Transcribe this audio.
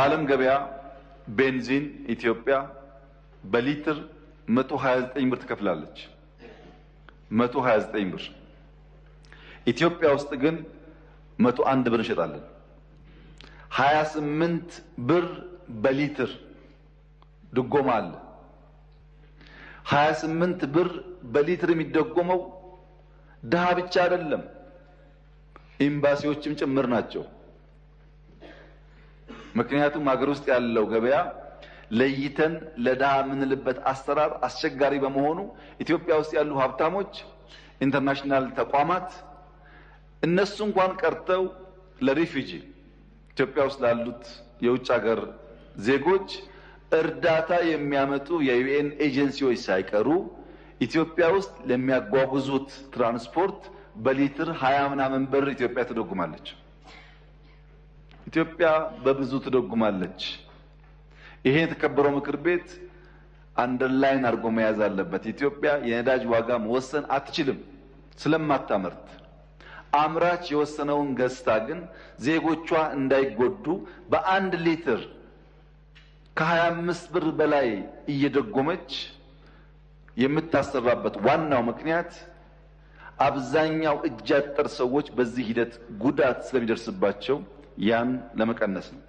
ዓለም ገበያ ቤንዚን ኢትዮጵያ በሊትር 129 ብር ትከፍላለች። 129 ብር። ኢትዮጵያ ውስጥ ግን 101 ብር እንሸጣለን። 28 ብር በሊትር ድጎማ አለ። 28 ብር በሊትር የሚደጎመው ድሃ ብቻ አይደለም፣ ኤምባሲዎችም ጭምር ናቸው። ምክንያቱም ሀገር ውስጥ ያለው ገበያ ለይተን ለድሃ የምንልበት አሰራር አስቸጋሪ በመሆኑ ኢትዮጵያ ውስጥ ያሉ ሀብታሞች፣ ኢንተርናሽናል ተቋማት እነሱ እንኳን ቀርተው ለሪፊጂ ኢትዮጵያ ውስጥ ላሉት የውጭ ሀገር ዜጎች እርዳታ የሚያመጡ የዩኤን ኤጀንሲዎች ሳይቀሩ ኢትዮጵያ ውስጥ ለሚያጓጉዙት ትራንስፖርት በሊትር 20 ምናምን ብር ኢትዮጵያ ትደጉማለች። ኢትዮጵያ በብዙ ትደጉማለች። ይሄ የተከበረው ምክር ቤት አንደርላይን አድርጎ መያዝ አለበት። ኢትዮጵያ የነዳጅ ዋጋ መወሰን አትችልም ስለማታመርት። አምራች የወሰነውን ገዝታ ግን ዜጎቿ እንዳይጎዱ በአንድ ሊትር ከ25 ብር በላይ እየደጎመች የምታሰራበት ዋናው ምክንያት አብዛኛው እጅ አጠር ሰዎች በዚህ ሂደት ጉዳት ስለሚደርስባቸው ያን ለመቀነስ ነው።